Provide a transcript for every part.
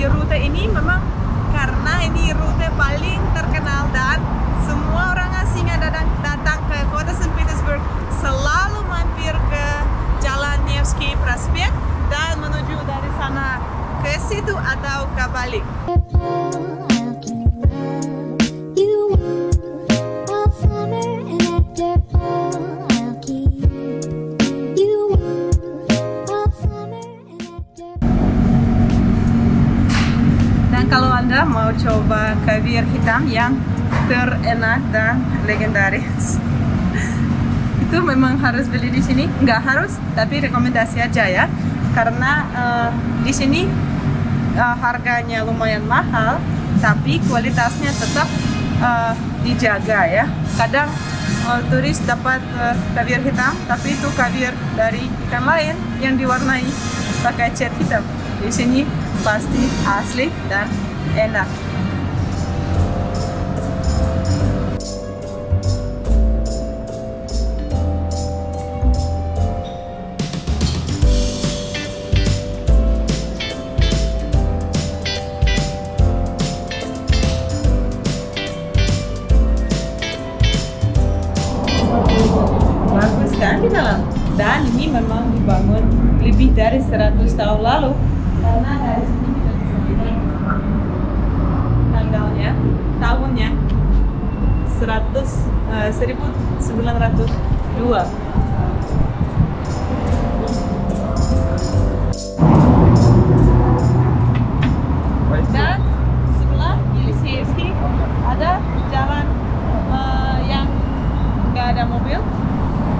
di rute ini memang karena ini rute paling terkenal dan semua orang asing yang datang ke kota St. Petersburg selalu mampir ke Jalan Nevsky Prospect dan menuju dari sana ke situ atau ke balik. Dan kalau Anda mau coba kaviar hitam yang terenak dan legendaris, itu memang harus beli di sini. Nggak harus, tapi rekomendasi aja ya. Karena di sini harganya lumayan mahal, tapi kualitasnya tetap dijaga ya. Kadang turis dapat kaviar hitam, tapi itu kaviar dari ikan lain yang diwarnai pakai cat hitam. Di sini pasti asli dan enak. Bagus kan di dalam? Dan ini memang dibangun lebih dari 100 tahun lalu. Karena dari sini kita bisa lihat tanggalnya, tahunnya 1902. Dan sebelah Yeliseevsky ada jalan yang nggak ada mobil.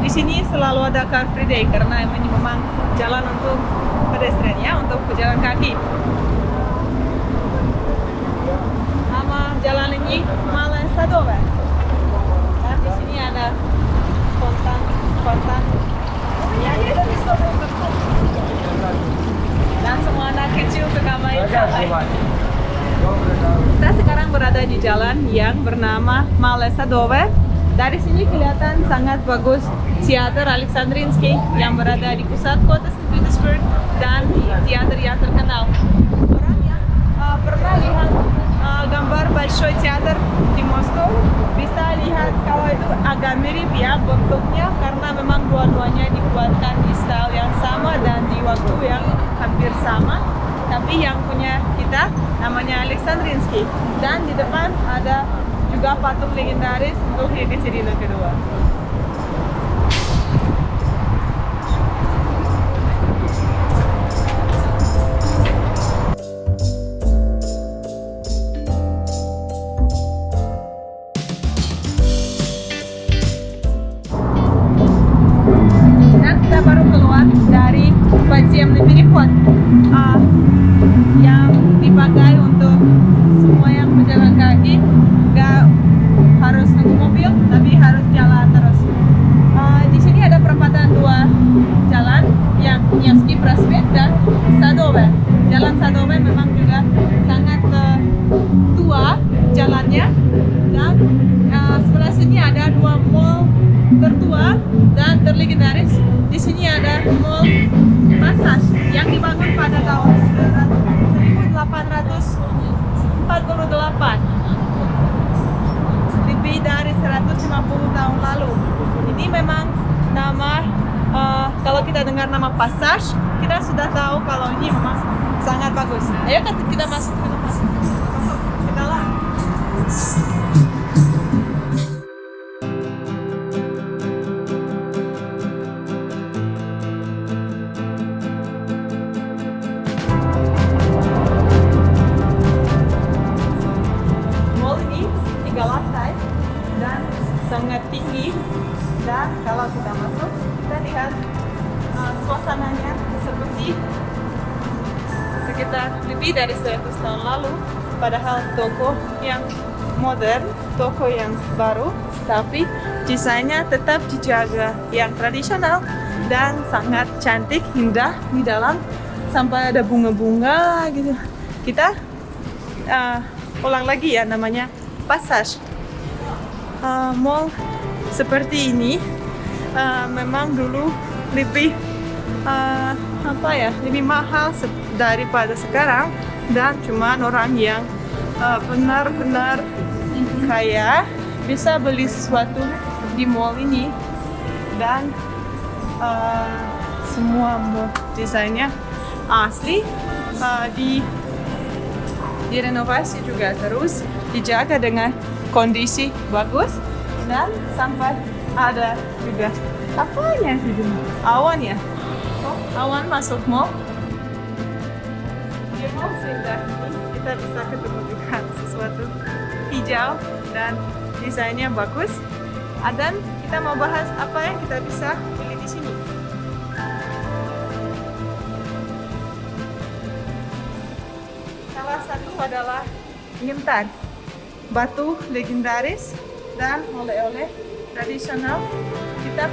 Di sini selalu ada Car Free Day karena ini memang jalan untuk pedestrian ya, untuk pejalan kaki. Nama jalan ini Malé Sadové. Dan di sini ada fontan. Dan semua anak kecil suka main santai. Kita sekarang berada di jalan yang bernama Malé Sadové. Dari sini kelihatan sangat bagus teater Alexandrinsky yang berada di pusat kota St. Petersburg dan teater yang terkenal. Orang yang pernah lihat gambar Bolshoi Theater di Moskow bisa lihat kalau itu agak mirip ya bentuknya karena memang dua-duanya dibuatkan di style yang sama dan di waktu yang hampir sama. Tapi yang punya kita namanya Alexandrinsky dan di depan ada juga patung legendaris untuk Yekaterina kedua. Dan kita baru keluar dari Podziemny Переход yang dipakai untuk semua yang berjalan kaki. Nggak harus nunggu mobil, tapi harus jalan terus. Di sini ada perempatan dua jalan, yang Nevsky Prospect dan Sadové. Jalan Sadové memang juga sangat tua jalannya, dan sebelah sini ada dua mall tertua dan terlegendaris. Di sini ada mall Passage yang dibangun pada tahun 1848. Lebih dari 150 tahun lalu. Ini memang nama, kalau kita dengar nama Passage, kita sudah tahu kalau ini memang sangat bagus. Ayo kita masuk ke dalam. Sangat tinggi, dan kalau kita masuk kita lihat suasananya seperti sekitar lebih dari 100 tahun lalu, padahal toko yang modern, toko yang baru, tapi desainnya tetap dijaga yang tradisional dan sangat cantik, indah di dalam sampai ada bunga-bunga gitu. Kita ulang lagi ya, namanya Passage. Mall seperti ini memang dulu lebih lebih mahal daripada sekarang, dan cuman orang yang benar-benar kaya bisa beli sesuatu di mall ini. Dan semua desainnya asli, direnovasi juga terus, dijaga dengan kondisi bagus, dan sampai ada juga apanya di awan ya. Awan masuk mall. Di mall seindah ini kita bisa ketemu dengan sesuatu hijau dan desainnya bagus. Dan kita mau bahas apa yang kita bisa beli di sini. Salah satu adalah Intan, batu legendaris dan oleh-oleh tradisional. Kita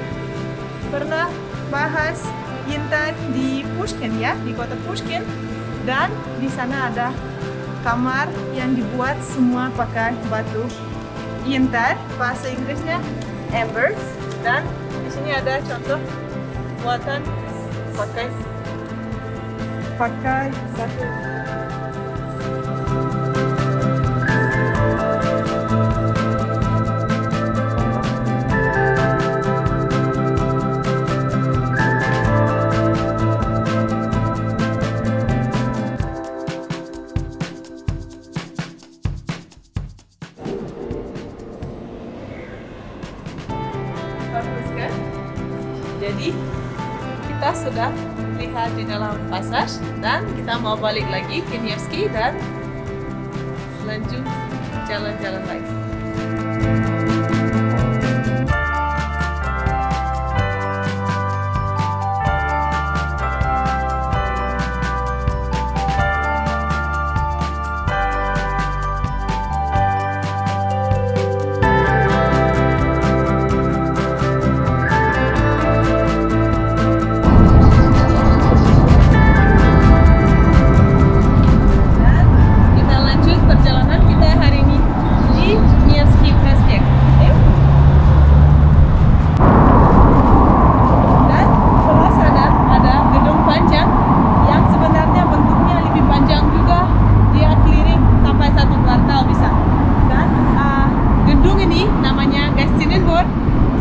pernah bahas Intan di Pushkin ya, di kota Pushkin, dan di sana ada kamar yang dibuat semua pakai batu Intan, bahasa Inggrisnya amber, dan di sini ada contoh buatan pakai batu. Bagus kan? Jadi kita sudah lihat di dalam passage dan kita mau balik lagi ke Nevsky dan lanjut jalan-jalan lagi.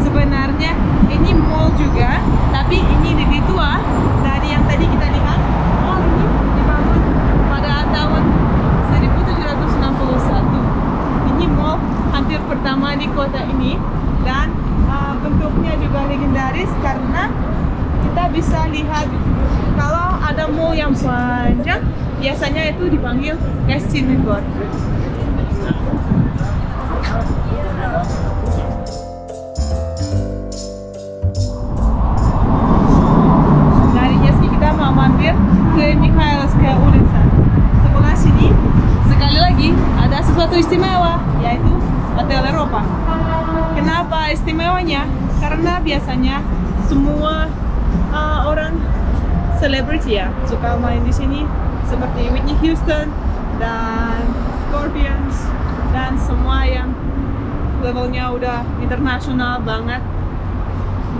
Sebenarnya ini mall juga, tapi ini lebih tua dari yang tadi kita lihat. Mall ini dibangun pada tahun 1761. Ini mall hampir pertama di kota ini, dan bentuknya juga legendaris karena kita bisa lihat kalau ada mall yang panjang, biasanya itu dipanggil Gostinidvor. Mampir ke Mikhailskaya Ulitsa. Sebelah sini sekali lagi ada sesuatu istimewa, yaitu Hotel Eropa. Kenapa istimewanya? Karena biasanya semua orang selebriti ya suka main di sini, seperti Whitney Houston dan Scorpions dan semua yang levelnya udah internasional banget.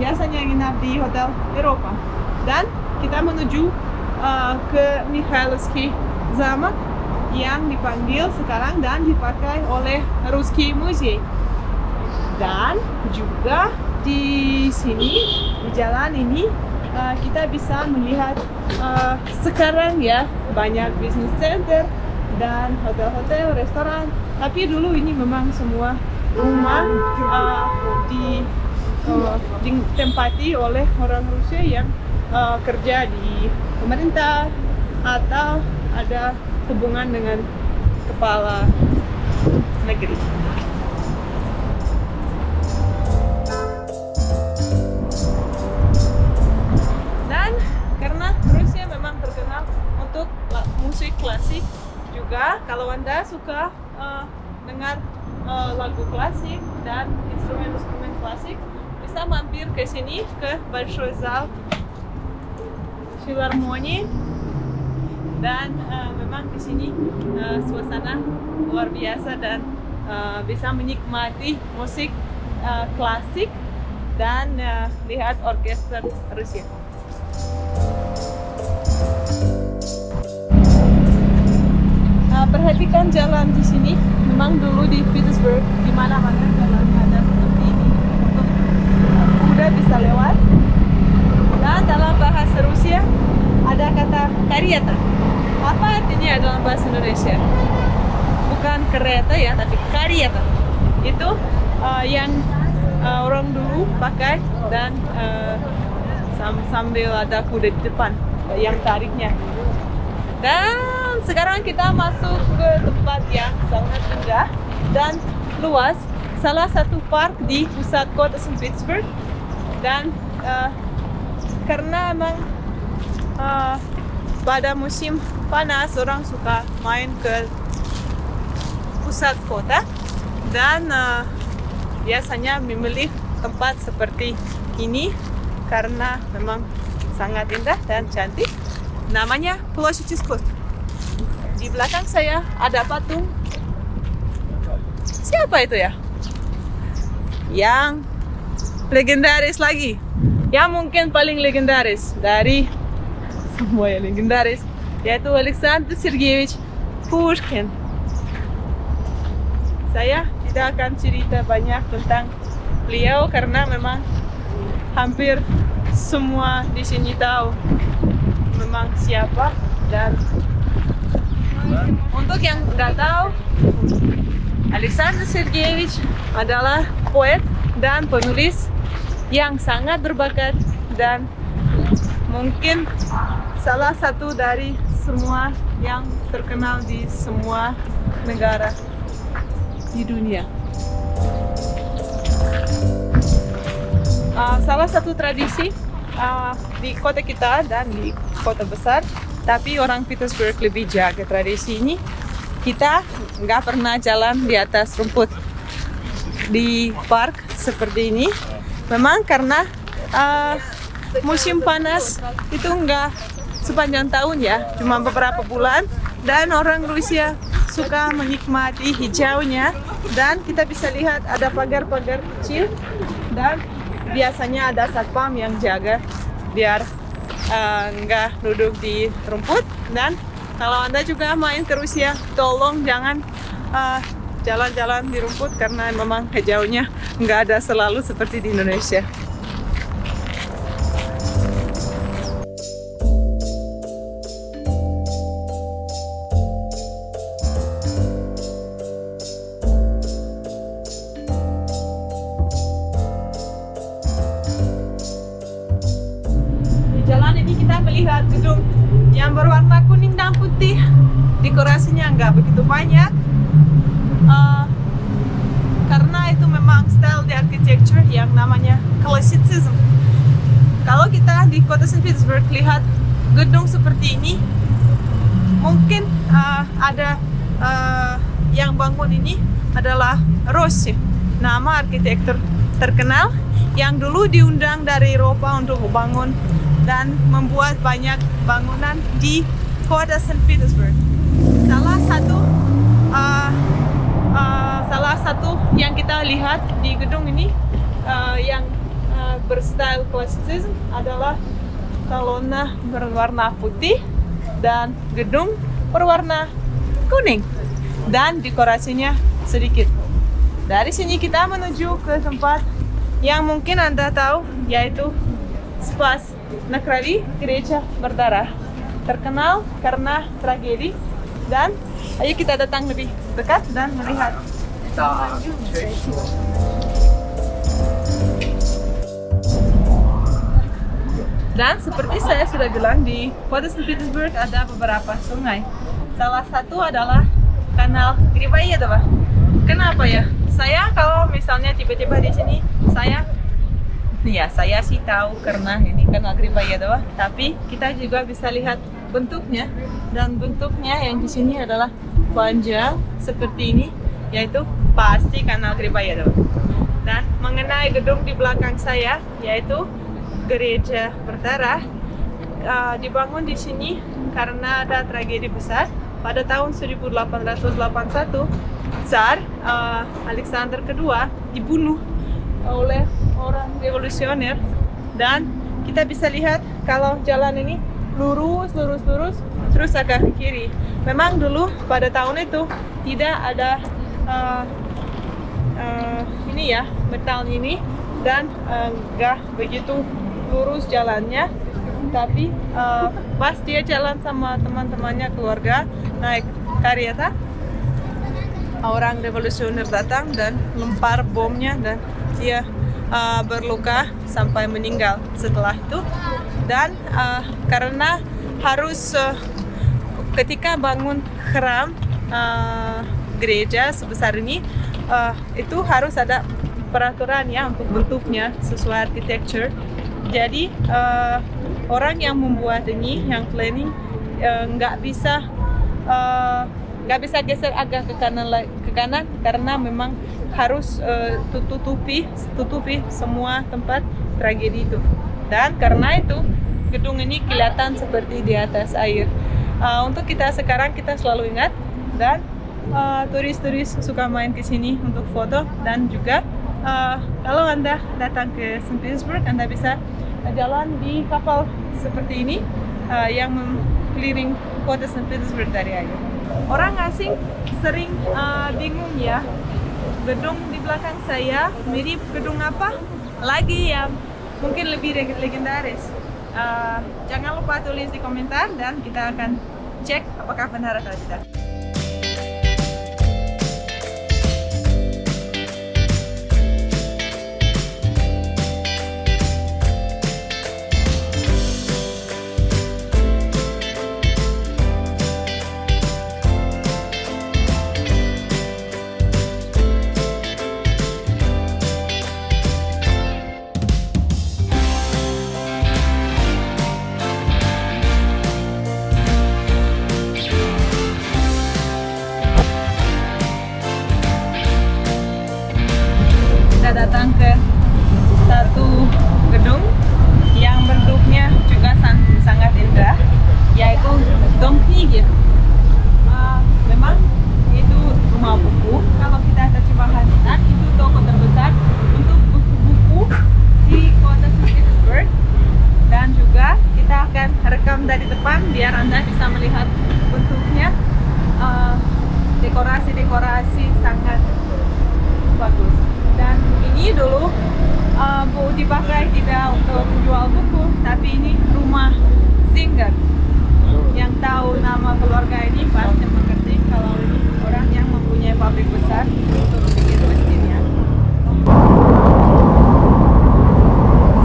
Biasanya nginap di Hotel Eropa. Dan kita menuju ke Mikhailsky Zamak yang dipanggil sekarang dan dipakai oleh Ruski Museum. Dan juga di sini, di jalan ini, kita bisa melihat sekarang ya banyak business center dan hotel-hotel, restoran. Tapi dulu ini memang semua rumah ditempati oleh orang Rusia yang kerja di pemerintah atau ada hubungan dengan kepala negeri. Dan karena Rusia memang terkenal untuk musik klasik juga, kalau Anda suka dengar lagu klasik dan instrumen-instrumen klasik, bisa mampir ke sini ke Большой зал Filharmoni. Dan memang di sini suasana luar biasa dan bisa menikmati musik klasik dan lihat orkestra Rusia. perhatikan jalan di sini. Memang dulu di Petersburg di mana-mana jalan ada seperti ini untuk kuda bisa lewat. Dan dalam bahasa Rusia ada kata karyata. Apa artinya dalam bahasa Indonesia? Bukan kereta ya, tapi karyata. Itu yang orang dulu pakai dan sambil ada kuda di depan yang tariknya. Dan sekarang kita masuk ke tempat yang sangat indah dan luas, salah satu park di pusat kota St. Petersburg. Dan karena emang pada musim panas orang suka main ke pusat kota dan biasanya memilih tempat seperti ini karena memang sangat indah dan cantik. Namanya Ploshchad Chizkov. Di belakang saya ada patung. Siapa itu ya? Yang legendaris lagi. Yang mungkin paling legendaris dari semua yang legendaris, yaitu Alexander Sergeyevich Pushkin. Saya tidak akan cerita banyak tentang beliau karena memang hampir semua di sini tahu memang siapa. Dan untuk yang nggak tahu, Alexander Sergeyevich adalah poet dan penulis yang sangat berbakat dan mungkin salah satu dari semua yang terkenal di semua negara di dunia. Salah satu tradisi di kota kita dan di kota besar, tapi orang Petersburg lebih jaga tradisi ini. Kita nggak pernah jalan di atas rumput di park seperti ini. Memang karena musim panas itu nggak sepanjang tahun ya, cuma beberapa bulan. Dan orang Rusia suka menikmati hijaunya. Dan kita bisa lihat ada pagar-pagar kecil dan biasanya ada satpam yang jaga biar nggak duduk di rumput. Dan kalau Anda juga main ke Rusia, tolong jangan jalan-jalan di rumput karena memang hijaunya nggak ada selalu seperti di Indonesia. Jalan ini kita melihat gedung yang berwarna kuning dan putih. Dekorasinya nggak begitu banyak karena itu memang style di architecture yang namanya Classicism. Kalau kita di kota St. Petersburg lihat gedung seperti ini, mungkin ada yang bangun ini adalah Rossi, nama arsitektur terkenal yang dulu diundang dari Eropa untuk membangun dan membuat banyak bangunan di kota St. Petersburg. Salah satu yang kita lihat di gedung ini yang berstyle Classicism adalah kolonna berwarna putih dan gedung berwarna kuning dan dekorasinya sedikit. Dari sini kita menuju ke tempat yang mungkin Anda tahu, yaitu Spas Nakrali, gereja berdarah, terkenal karena tragedi. Dan ayo kita datang lebih dekat dan melihat. Dan seperti saya sudah bilang, di kota St. Petersburg ada beberapa sungai. Salah satu adalah Kanal Griboyedova. Kenapa ya? Saya kalau misalnya tiba-tiba di sini, saya sih tahu karena ini Kanal Griboyedova, tapi kita juga bisa lihat bentuknya, dan bentuknya yang di sini adalah panjang seperti ini, yaitu pasti Kanal Griboyedova. Dan mengenai gedung di belakang saya, yaitu gereja berdarah, dibangun di sini karena ada tragedi besar pada tahun 1881. Tsar Alexander II dibunuh oleh orang revolusioner, dan kita bisa lihat kalau jalan ini lurus, terus agak ke kiri. Memang dulu pada tahun itu tidak ada ini ya, metal ini, dan nggak begitu lurus jalannya. Tapi pas dia jalan sama teman-temannya, keluarga, naik kereta, orang revolusioner datang dan lempar bomnya, dan dia berluka sampai meninggal setelah itu. Dan karena harus ketika bangun hram gereja sebesar ini, itu harus ada peraturan ya untuk bentuknya sesuai arsitektur. Jadi orang yang membuat ini, yang planning, nggak bisa geser agak ke kanan karena memang harus tutupi semua tempat tragedi itu. Dan karena itu gedung ini kelihatan seperti di atas air. Untuk kita sekarang, kita selalu ingat, dan turis-turis suka main ke sini untuk foto. Dan juga kalau Anda datang ke St. Petersburg, Anda bisa jalan di kapal seperti ini yang mengelilingi kota St. Petersburg dari air. Orang asing sering bingung ya, gedung di belakang saya mirip gedung apa lagi yang mungkin lebih legendaris. Jangan lupa tulis di komentar dan kita akan cek apakah benar atau tidak. Datang ke satu gedung yang bentuknya juga sangat indah, yaitu Dom Knigi. Memang itu rumah buku. Kalau kita terjemahkan itu toko terbesar untuk buku-buku di kota St. Petersburg. Dan juga kita akan rekam dari depan biar Anda bisa melihat bentuknya. Dekorasi sangat bagus. Dan ini dulu dipakai tidak untuk jual buku, tapi ini rumah Singer. Yang tahu nama keluarga ini pasti mengerti kalau ini orang yang mempunyai pabrik besar untuk bikin mesinnya.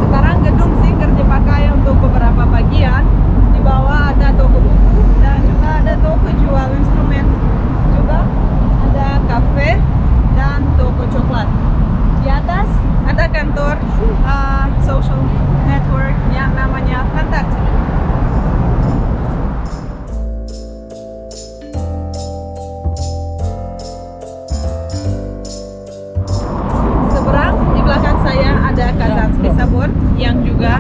Sekarang gedung Singer dipakai untuk beberapa bagian. Di bawah ada toko buku dan juga ada toko jual instrumen. Juga ada kafe dan toko coklat. Di atas ada kantor social network yang namanya Kontakte. Seberang di belakang saya ada Kazansky Sobor yang juga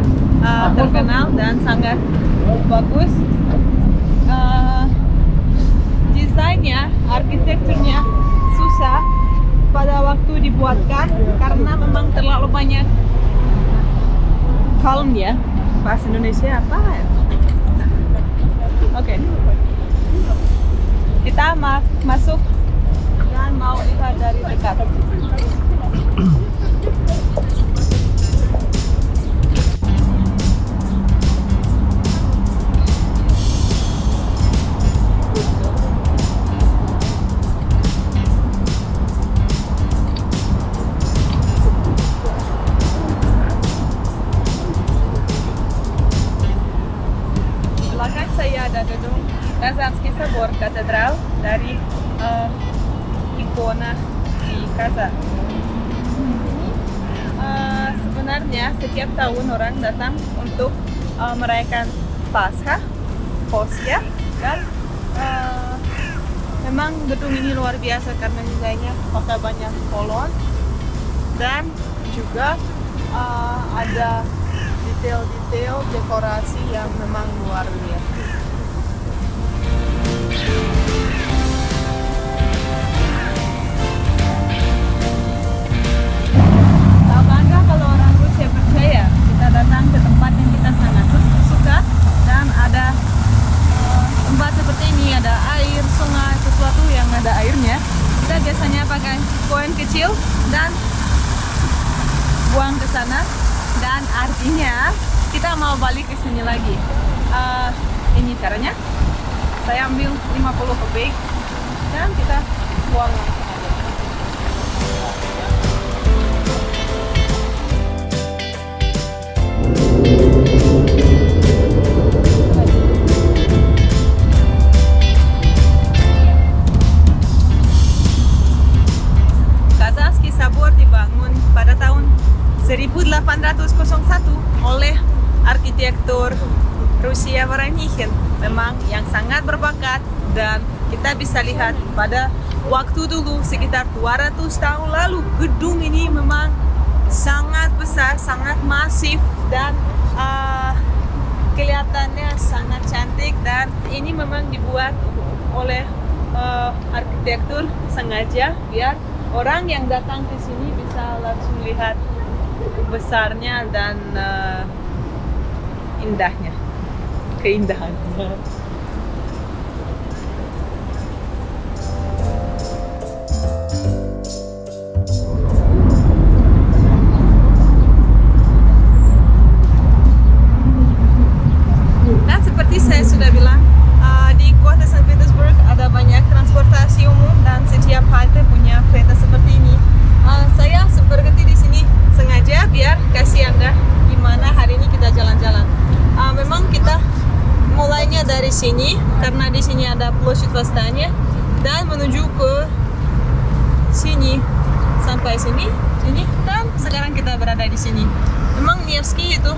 terkenal dan sangat bagus. Desainnya, arsitekturnya susah pada waktu dibuatkan karena memang terlalu banyak kolom ya. Bahasa Indonesia apa ya? Oke. Kita masuk dan mau lihat dari dekat. Gedung Kazansky Sobor, katedral dari ikona di Kazan. Sebenarnya setiap tahun orang datang untuk merayakan Paskah, Posya, dan memang gedung ini luar biasa karena desainnya pakai banyak kolon dan juga ada detail-detail dekorasi yang memang luar biasa. Bangga kalau orang Rusia percaya kita datang ke tempat yang kita sangat suka dan ada biasanya pakai koin kecil dan buang ke sana, dan artinya kita mau balik ke sini lagi. Ini caranya. Saya ambil 50 kopeek dan kita buang langsung aja. Kazanski Sabor dibangun pada tahun 1801 oleh arsitektur Rusia Varanihin, memang yang sangat berbakat, dan kita bisa lihat pada waktu dulu sekitar 200 tahun lalu gedung ini memang sangat besar, sangat masif, dan kelihatannya sangat cantik, dan ini memang dibuat oleh arsitektur sengaja biar orang yang datang ke sini bisa langsung lihat besarnya dan indahnya, keindahannya. Dan seperti saya sudah bilang, di kota Saint Petersburg ada banyak transportasi umum dan setiap halte punya kereta seperti ini. Saya berhenti di sini sengaja biar kasih Anda gimana hari ini kita jalan-jalan. Memang kita mulainya dari sini karena di sini ada Ploshchad Vostania, dan menuju ke sini sampai sini, dan sekarang kita berada di sini. Memang Nevsky itu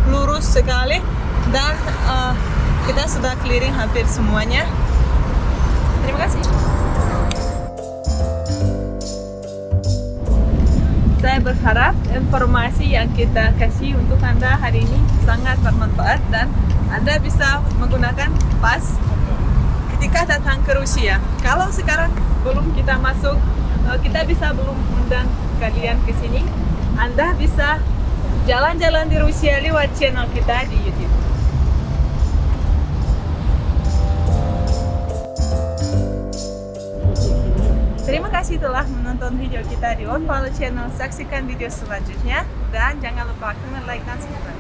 lurus sekali, dan kita sudah keliling hampir semuanya. Terima kasih. Saya berharap informasi yang kita kasih untuk Anda hari ini sangat bermanfaat, dan Anda bisa menggunakan pas ketika datang ke Rusia. Kalau sekarang belum kita masuk, kita bisa belum undang kalian ke sini, Anda bisa jalan-jalan di Rusia lewat channel kita di YouTube. Terima kasih telah menonton video kita di Onfollow Channel. Saksikan video selanjutnya dan jangan lupa komen, like, dan subscribe.